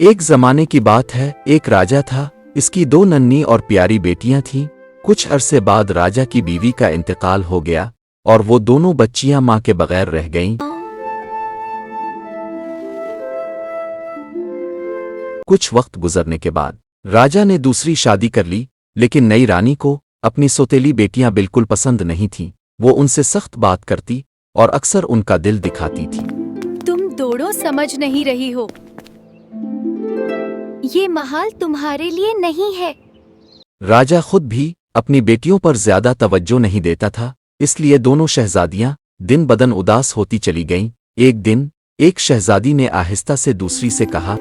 एक जमाने की बात है, एक राजा था। इसकी दो नन्ही और प्यारी बेटियां थीं। कुछ अरसे बाद राजा की बीवी का इंतकाल हो गया और वो दोनों बच्चियां मां के बगैर रह गईं। कुछ वक्त गुजरने के बाद राजा ने दूसरी शादी कर ली, लेकिन नई रानी को अपनी सौतेली बेटियां बिल्कुल पसंद नहीं थीं। वो उनसे सख्त बात करती और अक्सर उनका दिल दिखाती थी। तुम दोनों समझ नहीं रही हो, ये महल तुम्हारे लिए नहीं है। राजा खुद भी अपनी बेटियों पर ज्यादा तवज्जो नहीं देता था, इसलिए दोनों शहजादियां दिन बदन उदास होती चली गईं। एक दिन एक शहजादी ने आहिस्ता से दूसरी से कहा,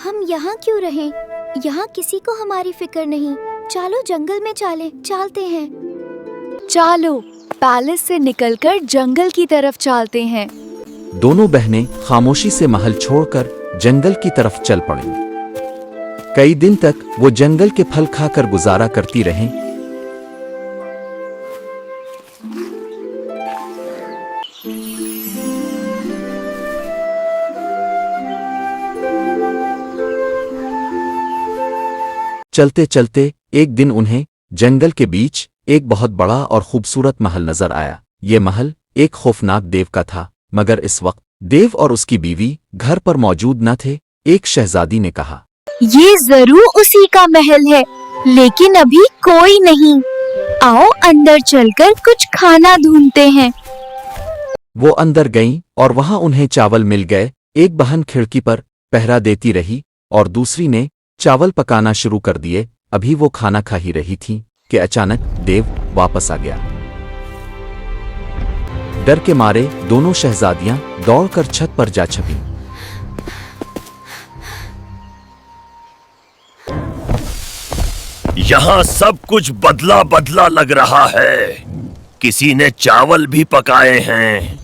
हम यहाँ क्यों रहें? यहाँ किसी को हमारी फिक्र नहीं। चलो जंगल में चलते हैं। चलो पैलेस से निकलकर जंगल की तरफ चलते हैं। दोनों बहनें खामोशी से महल छोड़कर जंगल की तरफ चल पड़ीं। कई दिन तक वो जंगल के फल खाकर गुजारा करती रहें। चलते चलते एक दिन उन्हें जंगल के बीच एक बहुत बड़ा और खूबसूरत महल नजर आया। ये महल एक खौफनाक देव का था, मगर इस वक्त देव और उसकी बीवी घर पर मौजूद न थे। एक शहजादी ने कहा, ये जरूर उसी का महल है, लेकिन अभी कोई नहीं। आओ अंदर चलकर कुछ खाना ढूंढते हैं। वो अंदर गईं और वहां उन्हें चावल मिल गए। एक बहन खिड़की पर पहरा देती रही और दूसरी ने चावल पकाना शुरू कर दिए। अभी वो खाना खा ही रही थी कि अचानक देव वापस आ गया। डर के मारे दोनों शहजादियां दौड़कर छत पर जा छपीं। यहाँ सब कुछ बदला बदला लग रहा है। किसी ने चावल भी पकाए हैं।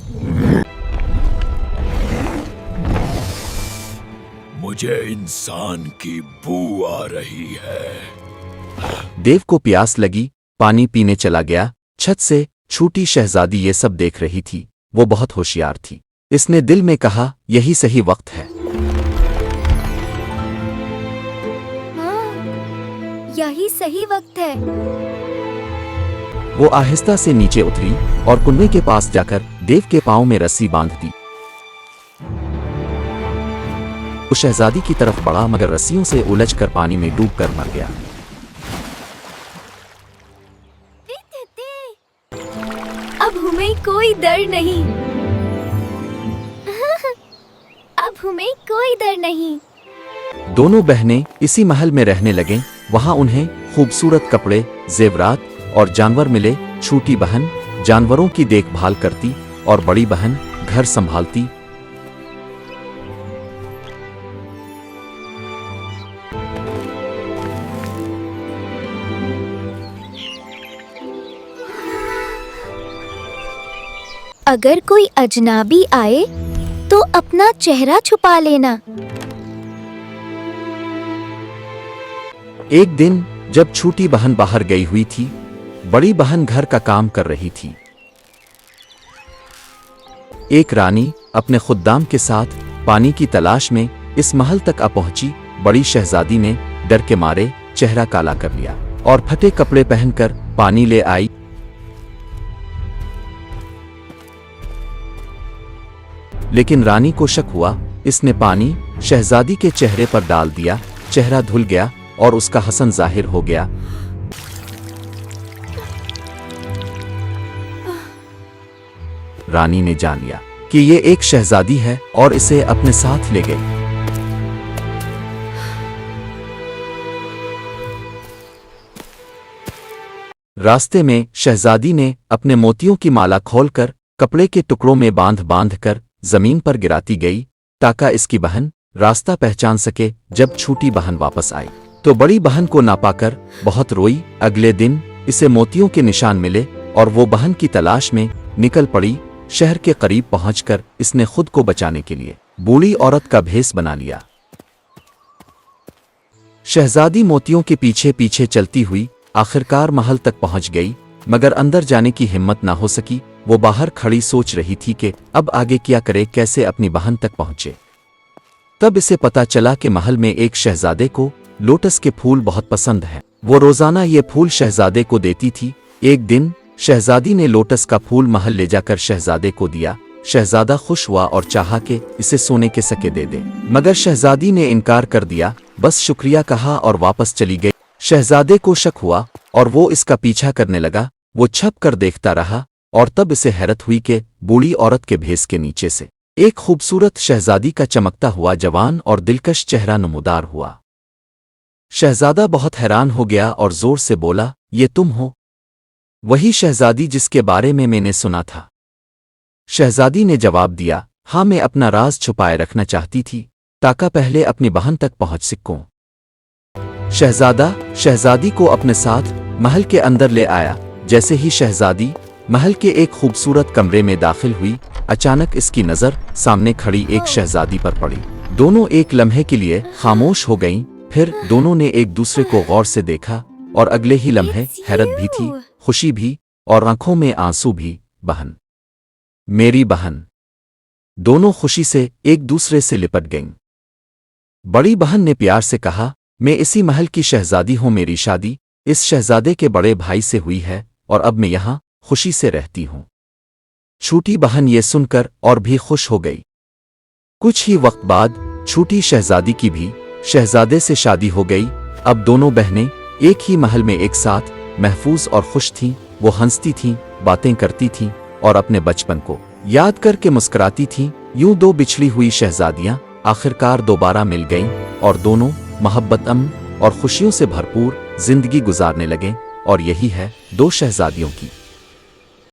मुझे इंसान की बू आ रही है। देव को प्यास लगी, पानी पीने चला गया। छत से छोटी शहजादी ये सब देख रही थी। वो बहुत होशियार थी। इसने दिल में कहा, यही सही वक्त है। यही सही वक्त है। वो आहिस्ता से नीचे उतरी और कुएं के पास जाकर देव के पांव में रस्सी बांध दी। वो शहजादी की तरफ बढ़ा, मगर रस्सियों से उलझकर पानी में डूबकर मर गया। अब हमें कोई डर नहीं। अब हमें कोई डर नहीं। दोनों बहनें इसी महल में रहने लगें। वहां उन्हें खूबसूरत कपड़े, जेवरात और जानवर मिले। छोटी बहन जानवरों की देखभाल करती और बड़ी बहन घर संभालती। अगर कोई अजनबी आए तो अपना चेहरा छुपा लेना। एक दिन जब छोटी बहन बाहर गई हुई थी, बड़ी बहन घर का काम कर रही थी। एक रानी अपने खुद्दाम के साथ पानी की तलाश में इस महल तक आ पहुंची। बड़ी शहजादी ने डर के मारे चेहरा काला कर लिया और फटे कपड़े पहनकर पानी ले आई। लेकिन रानी को शक हुआ। इसने पानी शहजादी के चेहरे पर डाल दिया। चेहरा धुल गया और उसका हसन जाहिर हो गया। रानी ने जान लिया कि ये एक शहजादी है और इसे अपने साथ ले गई। रास्ते में शहजादी ने अपने मोतियों की माला खोलकर कपड़े के टुकड़ों में बांध बांध कर जमीन पर गिराती गई, ताकि इसकी बहन रास्ता पहचान सके। जब छोटी बहन वापस आई तो बड़ी बहन को ना पाकर बहुत रोई। अगले दिन इसे मोतियों के निशान मिले और वो बहन की तलाश में निकल पड़ी। शहर के करीब पहुंचकर इसने खुद को बचाने के लिए बूढ़ी औरत का भेष बना लिया। शहजादी मोतियों के पीछे पीछे चलती हुई आखिरकार महल तक पहुंच गई, मगर अंदर जाने की हिम्मत ना हो सकी। वो बाहर खड़ी सोच रही थी कि अब आगे क्या करे, कैसे अपनी बहन तक पहुंचे। तब इसे पता चला कि महल में एक शहजादे को लोटस के फूल बहुत पसंद हैं। वो रोजाना ये फूल शहजादे को देती थी। एक दिन शहजादी ने लोटस का फूल महल ले जाकर शहजादे को दिया। शहजादा खुश हुआ और चाहा कि इसे सोने के सके दे दे, मगर शहजादी ने इनकार कर दिया, बस शुक्रिया कहा और वापस चली गई। शहजादे को शक हुआ और वो इसका पीछा करने लगा। वो छप कर देखता रहा और तब इसे हैरत हुई कि बूढ़ी औरत के भेस के नीचे से एक खूबसूरत शहजादी का चमकता हुआ जवान और दिलकश चेहरा नमूदार हुआ। शहजादा बहुत हैरान हो गया और जोर से बोला, ये तुम हो? वही शहजादी जिसके बारे में मैंने सुना था। शहजादी ने जवाब दिया, हाँ, मैं अपना राज छुपाए रखना चाहती थी ताकि पहले अपनी बहन तक पहुंच सकूं। शहजादा शहजादी को अपने साथ महल के अंदर ले आया। जैसे ही शहजादी महल के एक खूबसूरत कमरे में दाखिल हुई, अचानक इसकी नज़र सामने खड़ी एक शहजादी पर पड़ी। दोनों एक लम्हे के लिए खामोश हो गईं। फिर दोनों ने एक दूसरे को गौर से देखा और अगले ही लम्हे हैरत भी थी, खुशी भी और आंखों में आंसू भी। बहन, मेरी बहन। दोनों खुशी से एक दूसरे से लिपट गईं। बड़ी बहन ने प्यार से कहा, मैं इसी महल की शहजादी हूं। मेरी शादी इस शहजादे के बड़े भाई से हुई है और अब मैं यहाँ खुशी से रहती हूं। छोटी बहन ये सुनकर और भी खुश हो गई। कुछ ही वक्त बाद छोटी शहजादी की भी शहजादे से शादी हो गई। अब दोनों बहनें एक ही महल में एक साथ महफूज और खुश थीं। वो हंसती थीं, बातें करती थीं और अपने बचपन को याद करके मुस्कुराती थीं। यूं दो बिछड़ी हुई शहजादियां आखिरकार दोबारा मिल गईं और दोनों मोहब्बत, अमन और खुशियों से भरपूर जिंदगी गुजारने लगें। और यही है दो शहजादियों की